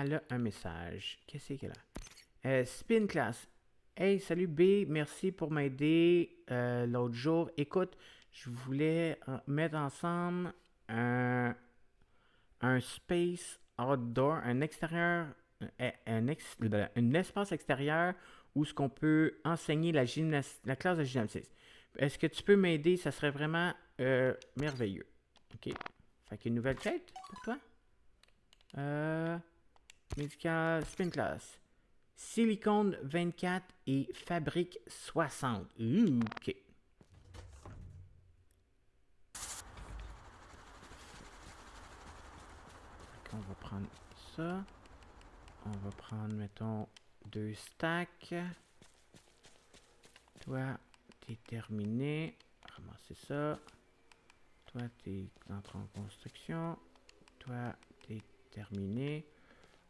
Elle a un message. Qu'est-ce qu'elle a? Spin Class. Hey, salut B, merci pour m'aider l'autre jour. Écoute, je voulais mettre ensemble un space outdoor, un extérieur, un espace extérieur où ce qu'on peut enseigner la classe de gymnastique. Est-ce que tu peux m'aider? Ça serait vraiment merveilleux. OK. Fait qu'une nouvelle quête pour toi? Médical Spin Class. Silicone 24 et fabrique 60. OK. On va prendre ça. On va prendre, mettons, 2 stacks. Toi, t'es terminé. Ramasser ça. Toi, t'es entré en construction. Toi, t'es terminé.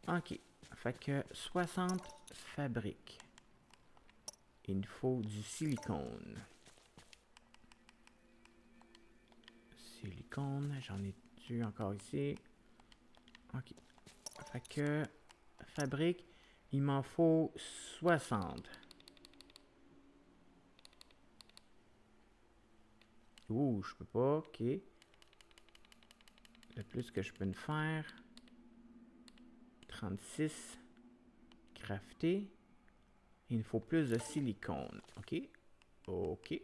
OK. Fait que 60 fabriques. Il nous faut du silicone. Silicone, j'en ai-tu encore ici? OK. Fait que fabrique, il m'en faut 60. Ouh, je peux pas. OK. Le plus que je peux me faire. 36. Crafter. Il nous faut plus de silicone. OK. OK.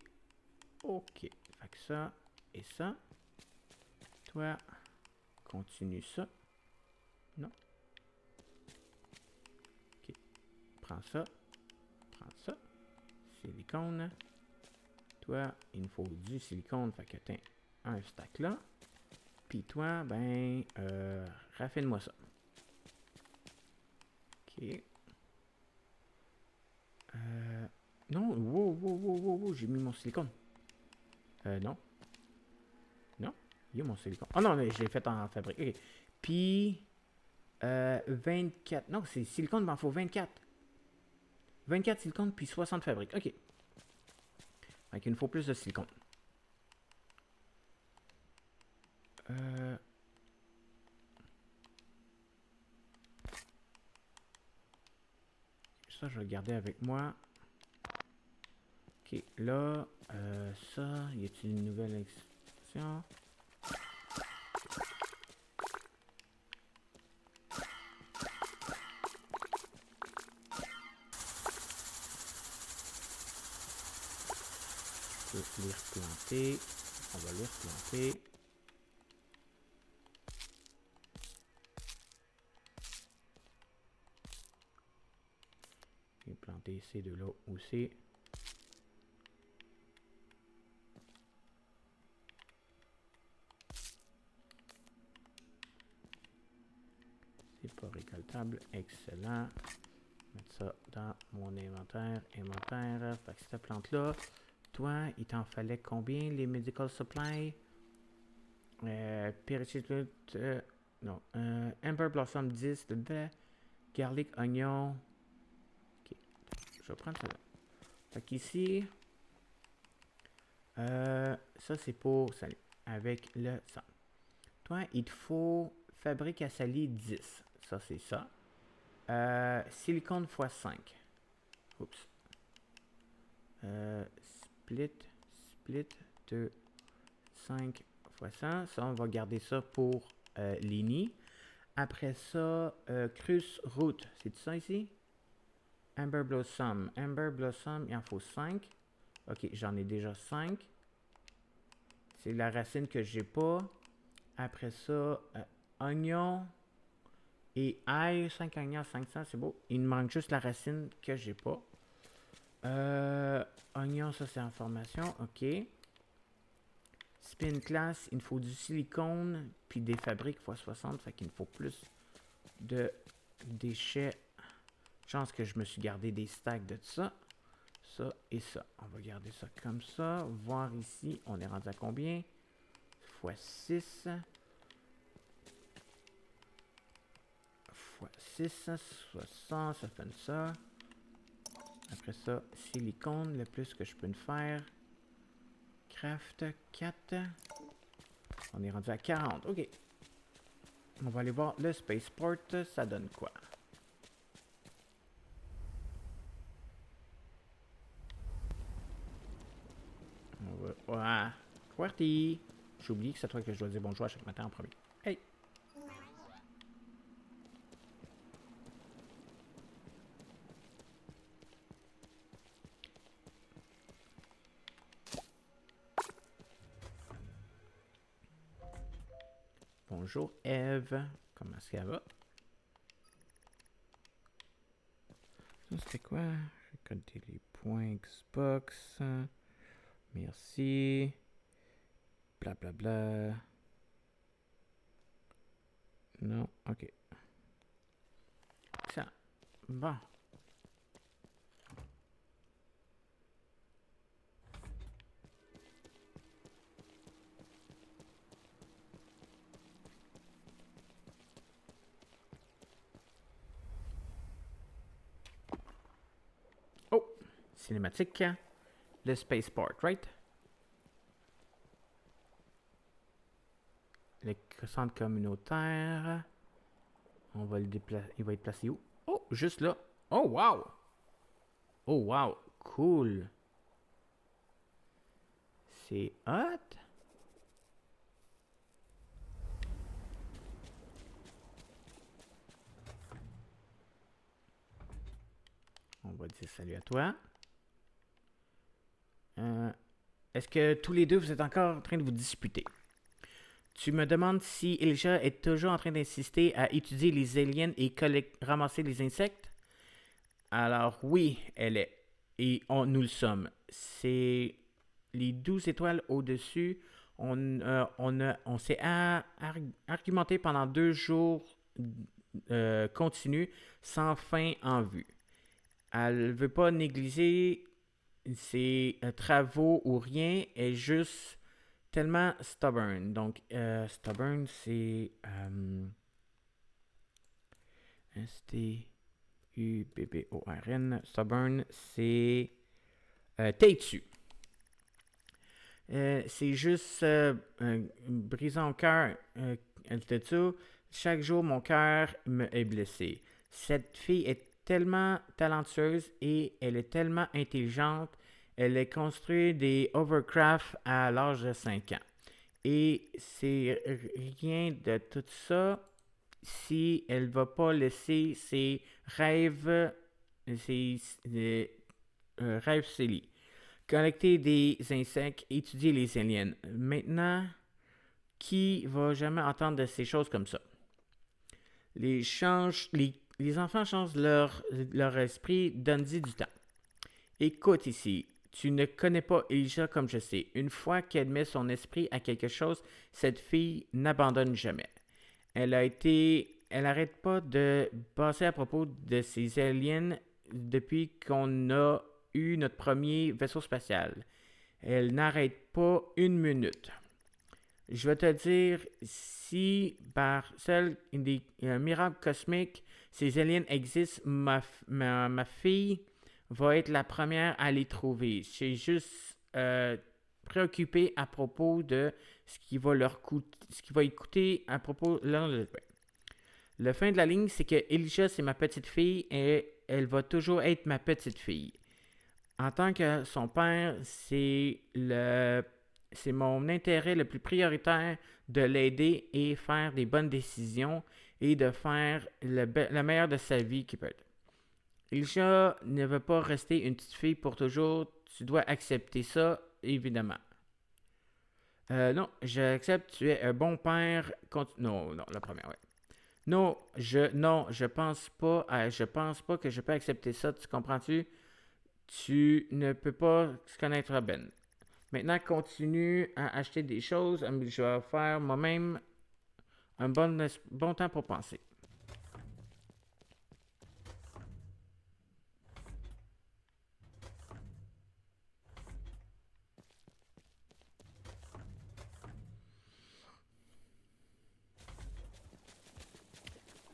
OK. Fait que ça et ça. Toi, continue ça. Non. OK. Prends ça. Prends ça. Silicone. Toi, il nous faut du silicone. Fait que t'as un stack là. Puis toi, ben, raffine-moi ça. OK. Non, wow, j'ai mis mon silicone. Non. Non, il y a mon silicone. Oh non, mais je l'ai fait en fabrique. OK. Puis, 24. Non, c'est silicone, il m'en faut 24. 24 silicone, puis 60 fabriques. OK. Donc, il nous faut plus de silicone. Ça, je vais le garder avec moi. OK, là, ça, y a-t-il une nouvelle extension? Je peux les replanter. On va les replanter. Je vais planter ces deux-là aussi. C'est pas récoltable. Excellent. Mettre ça dans mon inventaire. Inventaire. Fait que cette plante-là, toi, il t'en fallait combien les medical supplies? Périchite, non. Amber Blossom 10, de garlic, oignon. Ok. Je vais prendre ça là. Fait qu'ici, ça c'est pour saler. Avec le sang. Toi, il te faut fabrique à saler 10. Ça, c'est ça. Silicone x 5. Oups. Split de 5 x 100. Ça, on va garder ça pour les nids. Après ça, Crus Root. C'est ça ici? Amber Blossom. Amber Blossom, il en faut 5. Ok, j'en ai déjà 5. C'est la racine que j'ai pas. Après ça, oignon et ail. 5 oignons, 500, c'est beau. Il me manque juste la racine que j'ai pas. Oignon, ça c'est en formation. Ok. Spin Class, il me faut du silicone, puis des fabriques x 60, fait qu'il me faut plus de déchets. Chance que je me suis gardé des stacks de ça. Ça et ça. On va garder ça comme ça. Voir ici, on est rendu à combien? X 6. X 6, 60, ça fait ça. Après ça, silicone, le plus que je peux me faire. Craft 4. On est rendu à 40. OK. On va aller voir le spaceport, ça donne quoi? On va... Ouais. QWERTY! J'oublie que c'est toi que je dois dire bonjour à chaque matin en premier. Hey! Bonjour Eve. Comment est-ce qu'elle va? Ça c'était quoi? Récolter les points Xbox. Merci. Blablabla. Bla, bla. Non, ok. Ça. Bon. Oh! Cinématique. Le spaceport, right? Le centre communautaire. On va le déplacer. Il va être placé où? Oh, juste là. Oh, wow! Oh, wow! Cool! C'est hot! On va dire salut à toi. Est-ce que tous les deux, vous êtes encore en train de vous disputer? Tu me demandes si Elijah est toujours en train d'insister à étudier les aliens et ramasser les insectes? Alors oui, elle est. Et nous le sommes. C'est les 12 étoiles au-dessus. On s'est argumenté pendant 2 jours continus sans fin en vue. Elle ne veut pas négliger ses travaux ou rien. Elle est juste tellement stubborn. Donc, stubborn, c'est S-T-U-B-B-O-R-N. Stubborn, c'est têtu. C'est juste brisant au cœur. Elle te dit, chaque jour, mon cœur est blessé. Cette fille est tellement talentueuse et elle est tellement intelligente. Elle a construit des overcraft à l'âge de 5 ans. Et c'est rien de tout ça si elle ne va pas laisser ses rêves, ses rêves silly. Collecter des insectes, étudier les aliens. Maintenant, qui va jamais entendre de ces choses comme ça? Les enfants changent leur esprit, donne-y du temps. Écoute ici, tu ne connais pas Elijah comme je sais. Une fois qu'elle met son esprit à quelque chose, cette fille n'abandonne jamais. Elle n'arrête pas de passer à propos de ces aliens depuis qu'on a eu notre premier vaisseau spatial. Elle n'arrête pas une minute. Je vais te dire, si par seul des miracles cosmiques, ces aliens existent, ma fille va être la première à les trouver. Je suis juste préoccupé à propos de ce qui va y coûter à propos. Le fin de la ligne, c'est que Elijah, c'est ma petite fille et elle va toujours être ma petite fille. En tant que son père, c'est mon intérêt le plus prioritaire de l'aider et faire des bonnes décisions et de faire le meilleur de sa vie qui peut être. Elijah ne veut pas rester une petite fille pour toujours. Tu dois accepter ça, évidemment. Non, j'accepte. Tu es un bon père. Non, la première, ouais. Non, je pense pas. Je pense pas que je peux accepter ça. Tu comprends-tu? Tu ne peux pas connaître Ben. Maintenant, continue à acheter des choses. Je vais faire moi-même un bon temps pour penser.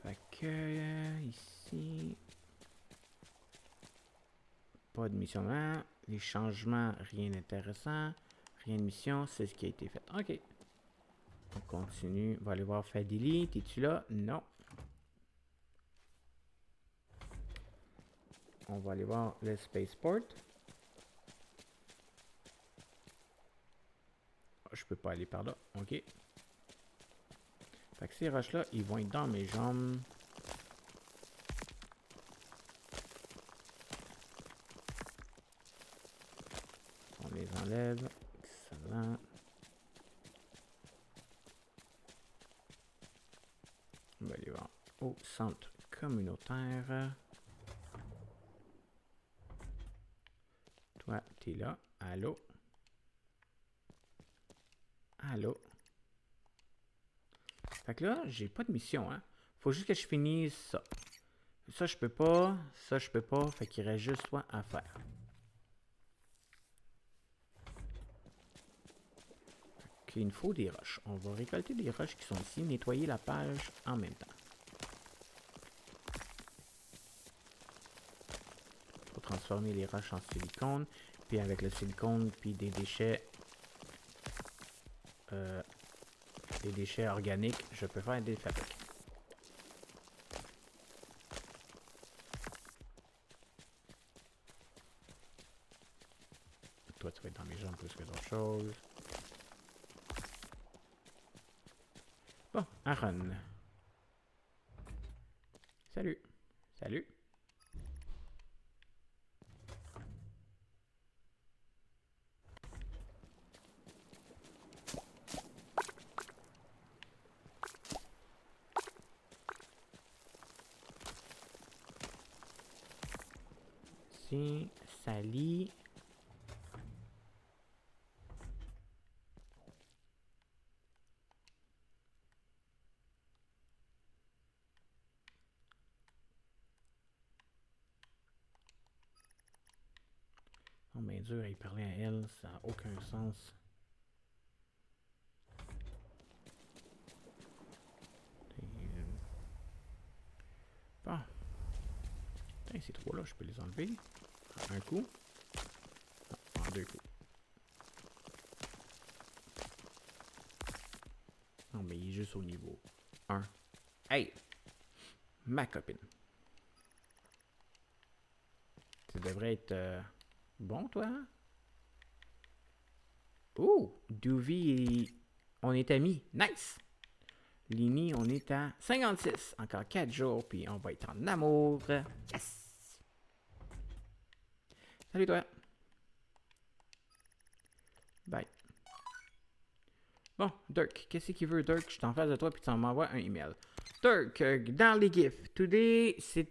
Fait que ici, pas de mission là. Les changements, rien d'intéressant. Rien de mission, c'est ce qui a été fait. OK. On continue. On va aller voir Fadili. T'es-tu là? Non. On va aller voir le Spaceport. Je peux pas aller par là. OK. Fait que ces roches-là, ils vont être dans mes jambes. On les enlève. Excellent. On va aller voir au centre communautaire. Toi, t'es là. Allô? Allô? Fait que là, j'ai pas de mission, hein. Faut juste que je finisse ça. Ça, je peux pas. Ça, je peux pas. Fait qu'il reste juste toi à faire. Fait qu'il nous faut des roches. On va récolter des roches qui sont ici. Nettoyer la page en même temps. Faut transformer les roches en silicone. Puis avec le silicone, puis des déchets organiques, je peux faire des fabriques. Toi, tu vas être dans mes jambes plus que d'autres choses. Bon, Aaron. Salut. Salut. Si, Sally. Oh, mais dur à y parler à elle, ça n'a aucun sens. Bon. Putain, ces trois-là, je peux les enlever. En un coup. Non, en deux coups. Non, mais il est juste au niveau 1. Hey! Ma copine. Ça devrait être bon, toi? Hein? Oh! Doovie, on est amis. Nice! Lini, on est à 56. Encore 4 jours, puis on va être en amour. Yes! Salut, toi! Bye. Bon, Dirk, qu'est-ce qu'il veut, Dirk? Je suis en face de toi, puis tu m'envoies un email. Dirk, dans les gifs.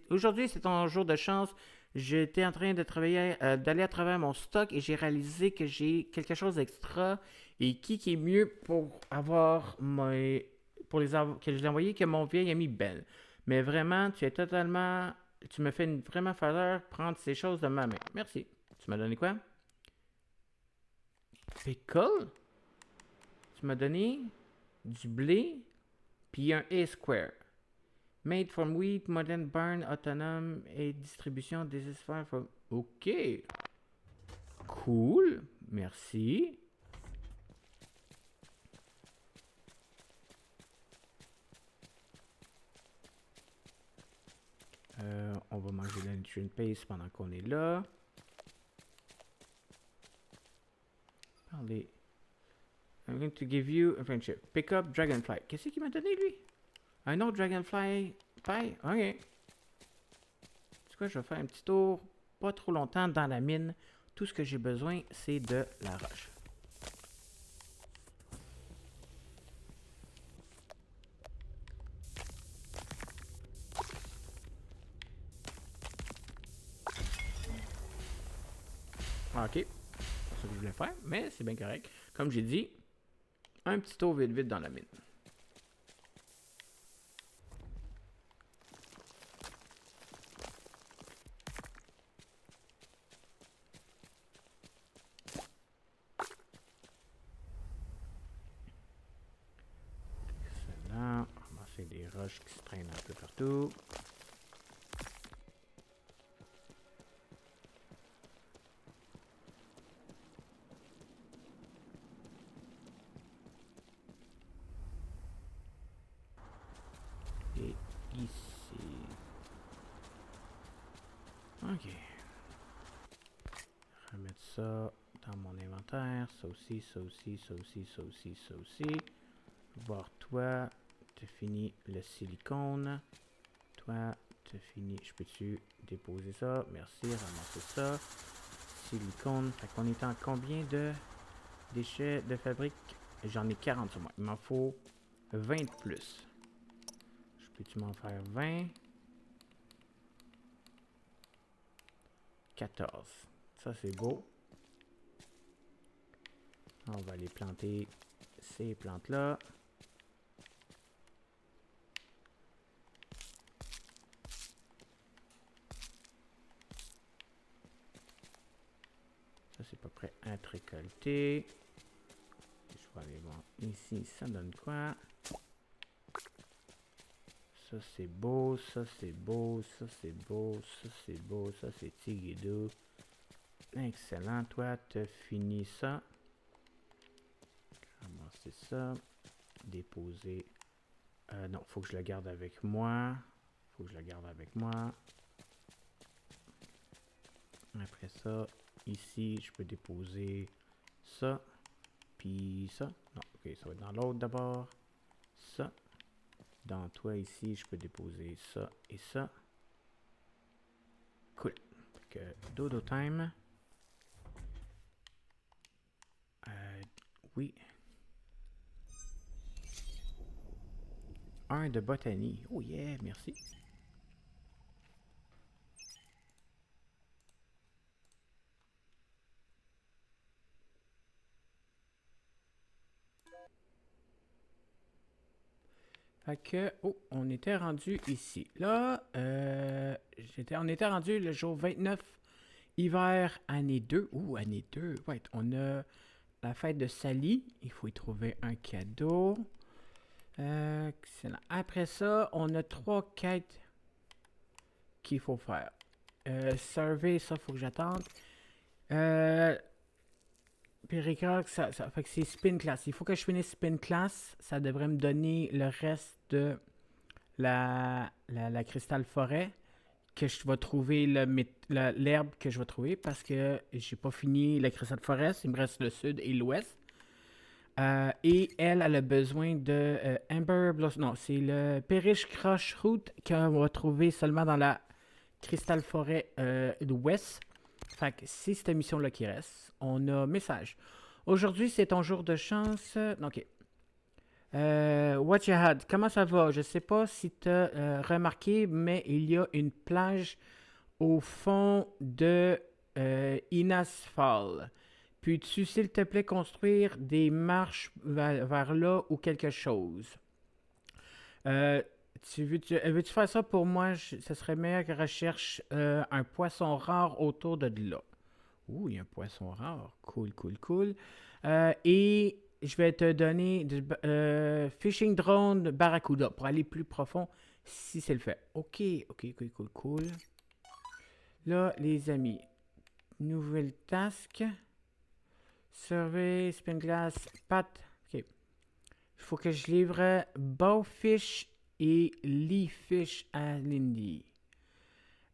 Aujourd'hui, c'est ton jour de chance. J'étais en train de travailler, d'aller à travers mon stock et j'ai réalisé que j'ai quelque chose d'extra. Et qui est mieux pour avoir que je l'ai envoyé que mon vieil ami Ben. Mais vraiment, tu me fais une vraiment faveur prendre ces choses de ma main. Merci. Tu m'as donné quoi? Pickle? Tu m'as donné du blé puis un A-square. Made from wheat, modern barn, autonome et distribution des sphères. Ok. Cool. Merci. On va manger la nutrient paste pendant qu'on est là. Parlez. I'm going to give you a friendship. Pick up Dragonfly. Qu'est-ce qu'il m'a donné, lui? Un autre Dragonfly pie? Ok. C'est quoi, je vais faire un petit tour, pas trop longtemps, dans la mine. Tout ce que j'ai besoin, c'est de la roche. Ok. C'est ça que je voulais faire, mais c'est bien correct. Comme j'ai dit, un petit tour vite vite dans la mine. Excellent. Ramasser des roches qui se traînent un peu partout. Ok. Remettre ça dans mon inventaire. Ça aussi, ça aussi, ça aussi, ça aussi, ça aussi. Voir toi, tu finis le silicone. Toi, tu finis. Je peux-tu déposer ça? Merci, ramasser ça. Silicone. Fait qu'on est en combien de déchets de fabrique? J'en ai 40 sur moi. Il m'en faut 20 de plus. Je peux-tu m'en faire 20? 14. Ça, c'est beau. On va aller planter ces plantes-là. Ça, c'est pas prêt à être récolté. Je vais aller voir ici, ça donne quoi? Ça, c'est beau, ça, c'est beau, ça, c'est beau, ça, c'est beau, ça, c'est tigidou. Excellent, toi, tu finis ça. Ramasser ça. Déposer. Non, faut que je le garde avec moi. Faut que je le garde avec moi. Après ça, ici, je peux déposer ça. Puis ça. Non, ok, ça va être dans l'autre d'abord. Ça. Dans toi ici, je peux déposer ça et ça. Cool. Donc, dodo time. Oui. Un de botanie. Oh yeah, merci. Fait que, oh, on était rendu ici. Là, on était rendu le jour 29, hiver, année 2. Ouh, année 2. Ouais, on a la fête de Sally. Il faut y trouver un cadeau. Excellent. Après ça, on a 3 quêtes qu'il faut faire. Survey, ça, faut que j'attende. Péricroc, ça fait que c'est spin class. Il faut que je finisse spin class. Ça devrait me donner le reste de la cristal forêt que je vais trouver l'herbe que je vais trouver parce que j'ai pas fini la cristal forest. Il me reste le sud et l'ouest. Et elle a besoin de Amber Blossom. Non, c'est le Perish Crush Root qu'on va trouver seulement dans la cristal forêt d'ouest. Fait que c'est cette mission-là qui reste. On a message. Aujourd'hui, c'est ton jour de chance. Ok. What you had? Comment ça va? Je sais pas si tu as remarqué, mais il y a une plage au fond de Inas Fall. Puis-tu, s'il te plaît, construire des marches vers là ou quelque chose? Euh, veux-tu faire ça pour moi? Ce serait meilleur que je recherche un poisson rare autour de là. Ouh, il y a un poisson rare. Cool, cool, cool. Et je vais te donner Fishing Drone Barracuda pour aller plus profond si c'est le fait. Ok, ok, cool, cool, cool. Là, les amis, nouvelle task. Survey, spin glass, pat. Ok. Il faut que je livre Bowfish et Leafish à Lindy.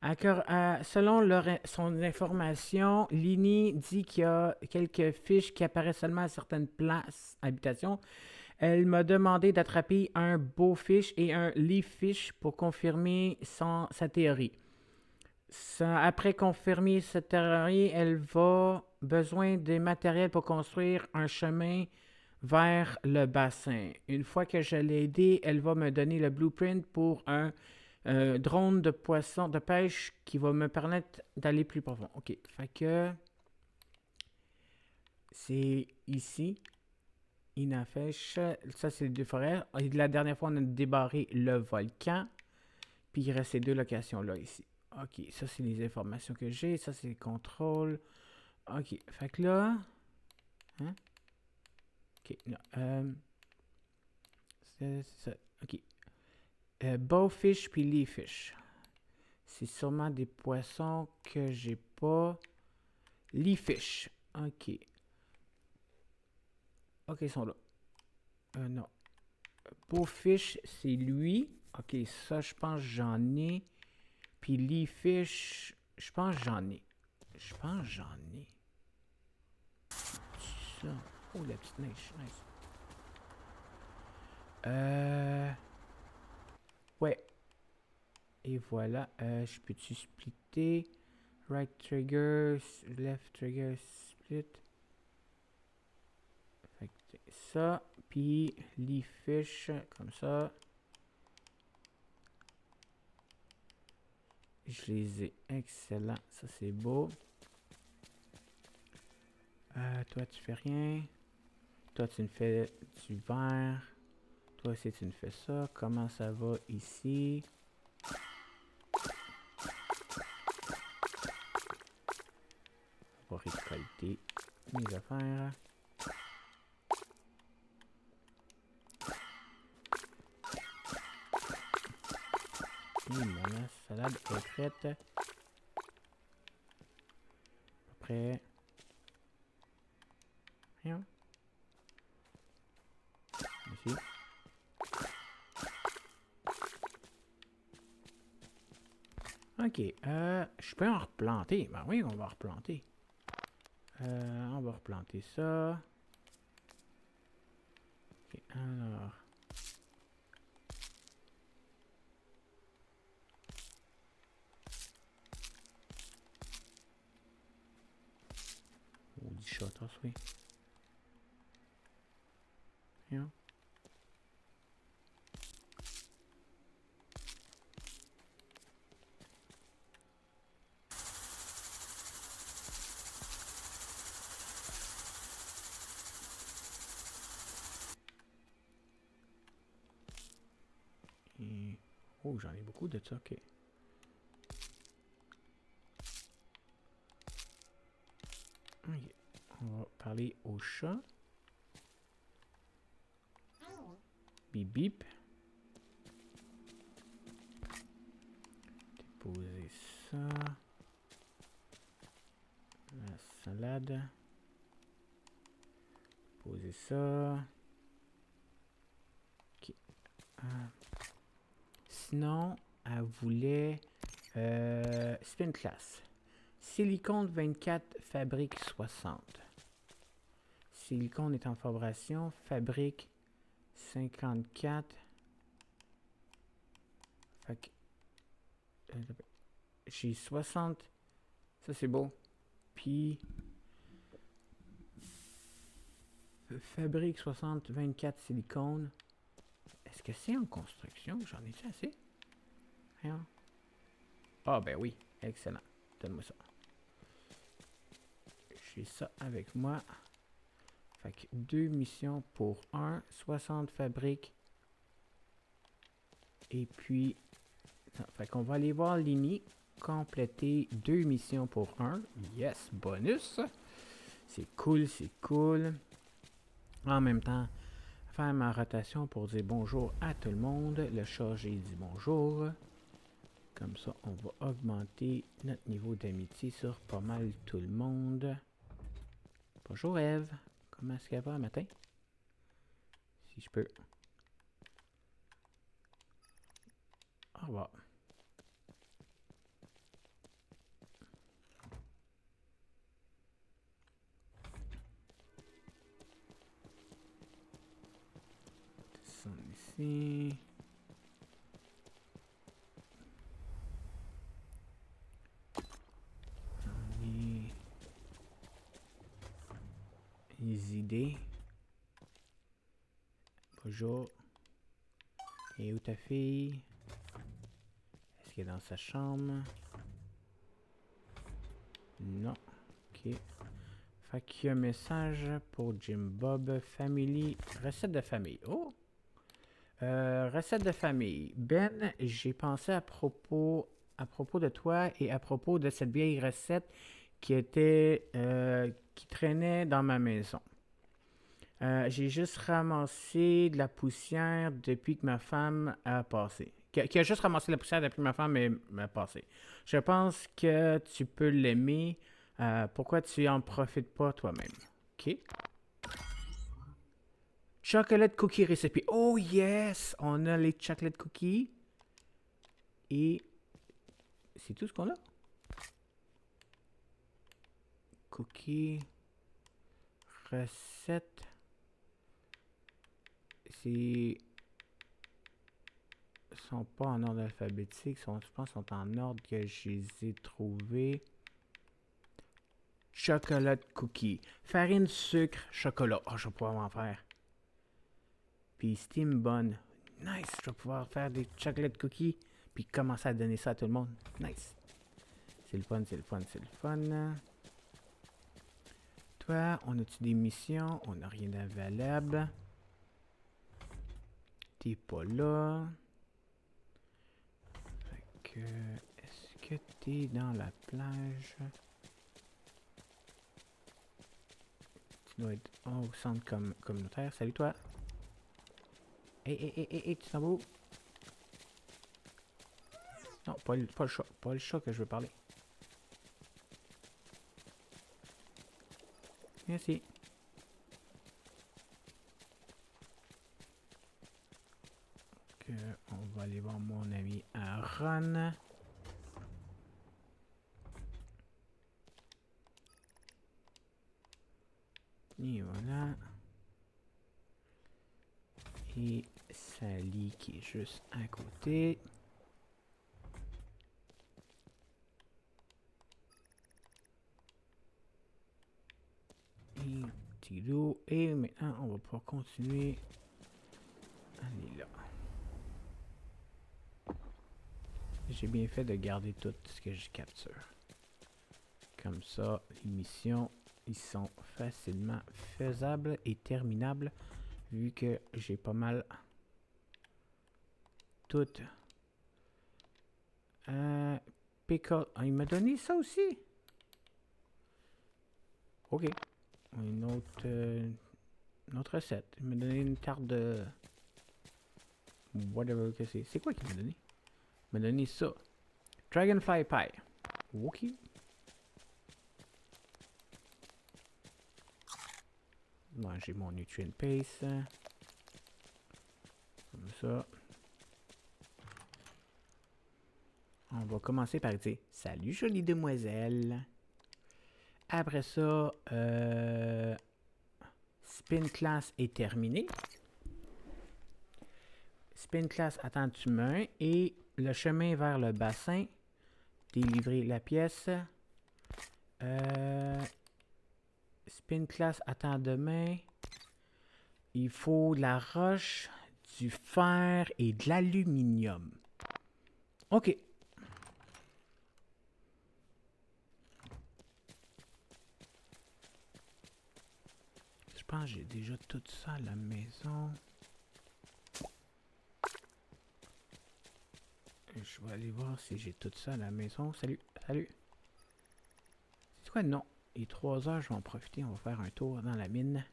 Selon son information, Lini dit qu'il y a quelques fiches qui apparaissent seulement à certaines places, habitations. Elle m'a demandé d'attraper un Bowfish et un Leafish pour confirmer sa théorie. Après confirmer cette théorie, elle va besoin des matériels pour construire un chemin vers le bassin. Une fois que je l'ai aidée, elle va me donner le blueprint pour un drone de poisson de pêche qui va me permettre d'aller plus profond. Ok, fait que c'est ici. Inafèche. Ça, c'est les deux forêts. Et la dernière fois, on a débarré le volcan. Puis il reste ces deux locations-là ici. Ok, ça, c'est les informations que j'ai. Ça, c'est les contrôles. Ok, fait que là... Hein? Ok, non. C'est ça. Ok. Bowfish puis Leafish. C'est sûrement des poissons que j'ai pas. Leafish. Ok. Ok, ils sont là. Non. Bowfish, c'est lui. Ok, ça, je pense que j'en ai. Puis Leafish, Je pense que j'en ai. Je pense que j'en ai. Ça. Oh, la petite neige. Nice. Ouais. Et voilà. Je peux-tu splitter? Right trigger, left trigger, split. Fait que ça. Puis, leaf fish, comme ça. Je les ai. Excellent. Ça, c'est beau. Toi, tu fais rien. Toi, tu me fais du vert. Toi aussi, tu me fais ça. Comment ça va ici? On va récolter mes affaires. Et voilà, salade est prête. Après. Rien. Ici. Ok, je peux en replanter. Ben oui, on va replanter. On va replanter ça. Ok, alors. Oh, 10 shotters, oui. Rien. Et... Oh, j'en ai beaucoup de ça, ok. Ok, on va parler au chat. Bip bip. Déposer ça. La salade. Poser ça. Ok. Sinon, elle voulait... c'est une classe. Silicone 24, fabrique 60. Silicone est en fabrication, fabrique 54. Fait que... j'ai 60. Ça, c'est beau. Puis... fabrique 60, 24 silicone. Est-ce que c'est en construction? J'en ai-tu assez? Rien. Ah, ben oui. Excellent. Donne-moi ça. J'ai ça avec moi. Fait que 2 missions pour 1. 60 fabriques. Et puis... fait qu'on va aller voir Lini. Compléter 2 missions pour 1. Yes, bonus. C'est cool, c'est cool. En même temps, faire ma rotation pour dire bonjour à tout le monde. Le chat, j'ai dit bonjour. Comme ça, on va augmenter notre niveau d'amitié sur pas mal tout le monde. Bonjour Eve. Comment est-ce qu'elle va le matin? Si je peux. Au revoir. Descendre ici. Les idées. Bonjour. Et où ta fille? Est-ce qu'elle est dans sa chambre? Non. Ok. Fait qu'il y a un message pour Jim Bob. Family. Recette de famille. Oh! Recette de famille. Ben, j'ai pensé à propos de toi et à propos de cette vieille recette qui était qui traînait dans ma maison. J'ai juste ramassé de la poussière depuis que ma femme a passé. Qui a juste ramassé la poussière depuis que ma femme a passé. Je pense que tu peux l'aimer. Pourquoi tu en profites pas toi-même? OK. Chocolate cookie recipe. Oh yes! On a les chocolate cookies. Et c'est tout ce qu'on a? cookie. Recette. Ils sont pas en ordre alphabétique. Je pense qu'ils sont en ordre que je les ai trouvés. Chocolat cookie. Farine, sucre, chocolat. Oh, je vais pouvoir m'en faire. Puis steam bun. Nice. Je vais pouvoir faire des chocolate cookies. Puis commencer à donner ça à tout le monde. Nice. C'est le fun, c'est le fun, c'est le fun. Toi, on a-tu des missions? On n'a rien d'available. T'es pas là. Fait que... Est-ce que t'es dans la plage? Tu dois être au centre communautaire. Salut toi! Hey, tu t'en vas où? Non, pas le chat. Pas le chat que je veux parler. Merci. On va aller voir mon ami Aaron. Et voilà. Et Sally qui est juste à côté. Et petit loup. Et maintenant, on va pouvoir continuer. Allez là. J'ai bien fait de garder tout ce que je capture. Comme ça, les missions, ils sont facilement faisables et terminables. Vu que j'ai pas mal tout. Pickle. Ah, il m'a donné ça aussi. Ok. Une autre recette. Il m'a donné une carte de... Whatever que c'est. C'est quoi qu'il m'a donné? Il m'a donné ça. Dragonfly Pie. Ok. Bon, j'ai mon nutrient paste. Comme ça. On va commencer par dire salut jolie demoiselle. Après ça, spin class est terminé. Spin class attend humain et le chemin vers le bassin. Délivrer la pièce. Spin class attend demain. Il faut de la roche, du fer et de l'aluminium. Ok. Je pense que j'ai déjà tout ça à la maison. Je vais aller voir si j'ai tout ça à la maison. Salut, salut. C'est quoi? Non. Il est 3 heures, je vais en profiter. On va faire un tour dans la mine.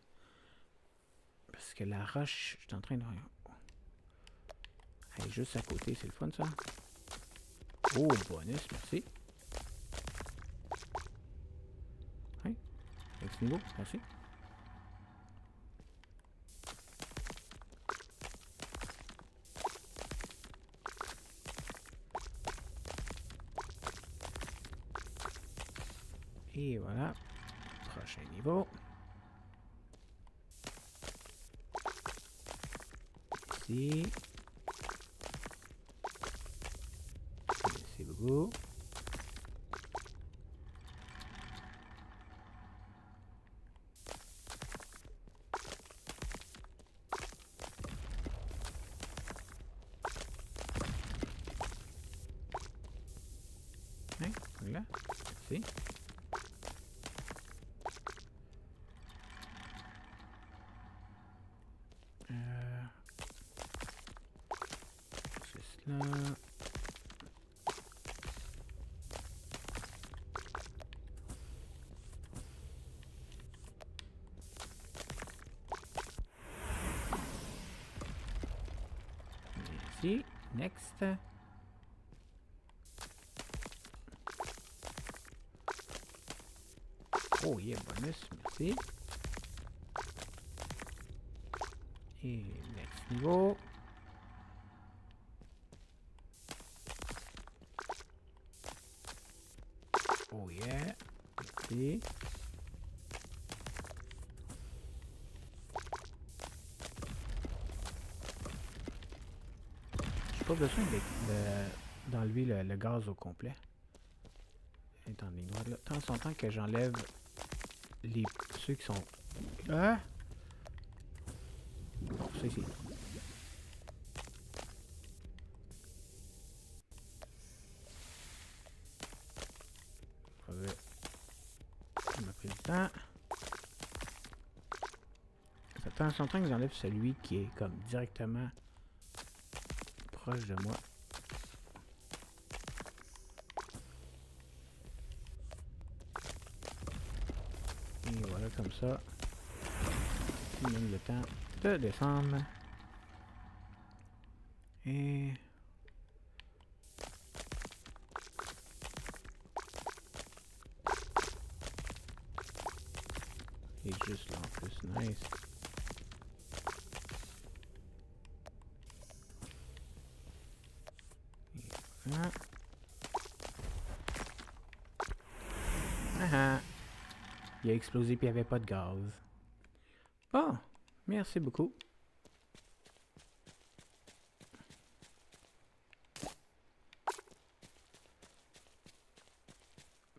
Parce que la roche, je suis en train de... Elle est juste à côté, c'est le fun ça. Oh, bonus, merci. Oui, avec ce niveau, merci. Et voilà, prochain niveau. Ici. Merci beaucoup. Hein, voilà, merci. Juste là. Ici, next. Oh yeah, bonus, merci. Et next niveau. Oh yeah, merci. pas besoin d'enlever le gaz au complet. Est en ligne droite là. Tant son temps que j'enlève ceux qui sont... Ah! Bon, ça ici. Ça m'a pris du temps. Ça prend son temps que j'enlève celui qui est comme directement proche de moi. Et voilà comme ça. Il donne le temps de descendre. Et... il est juste là en plus, nice. Et voilà. Ah ah. Il a explosé puis il n'y avait pas de gaz. Oh, merci beaucoup.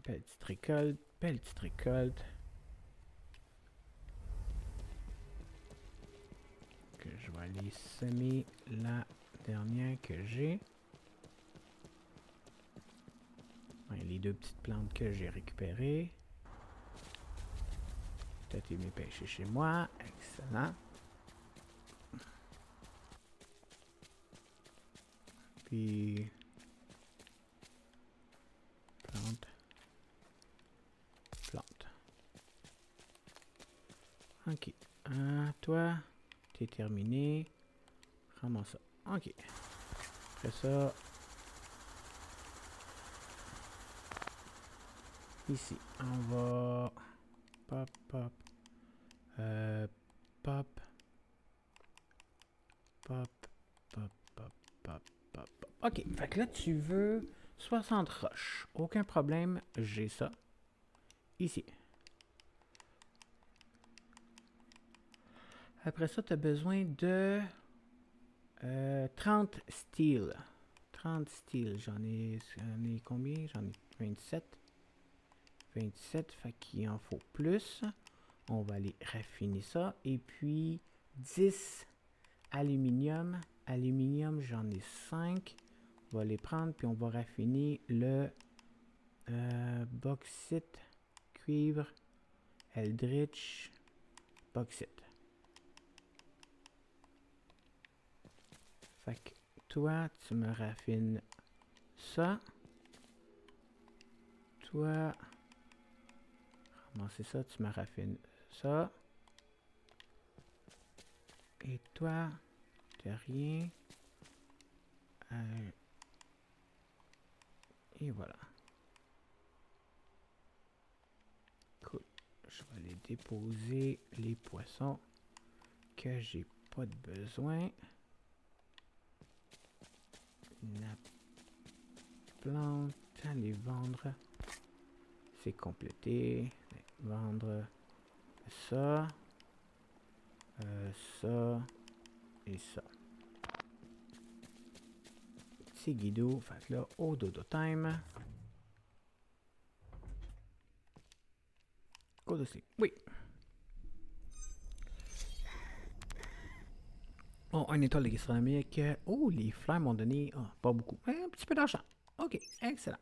Petite récolte, petite récolte. Que je vais aller semer la dernière que j'ai. Ouais, les deux petites plantes que j'ai récupérées. Peut-être mes pêcher chez moi. Excellent. Puis... plante. Plante. Ok. Toi, t'es terminé. Ramasse ça. Ok. Après ça... ici, on va... pop, pop. Pop. Pop, pop, pop, pop, pop, pop. Ok, fait que là, tu veux 60 roches. Aucun problème, j'ai ça. Ici. Après ça, tu as besoin de 30 steel. 30 steel. J'en ai combien? J'en ai 27. 27, fait qu'il en faut plus. On va aller raffiner ça. Et puis 10 aluminium. Aluminium, j'en ai 5. On va les prendre, puis on va raffiner le bauxite, cuivre, eldritch, bauxite. Fait que toi, tu me raffines ça. Toi, c'est ça, tu me raffines ça. Et toi, t'as rien. Et voilà. Cool. Je vais aller déposer les poissons que j'ai pas de besoin. La plante, les vendre. C'est complété. Vendre ça. Ça. Et ça. C'est Guido. Fait que là, au dodo time. Code aussi. Oui. Oh, un étoile gastronomique. Oh, les fleurs m'ont donné pas beaucoup. Un petit peu d'argent. Ok, excellent.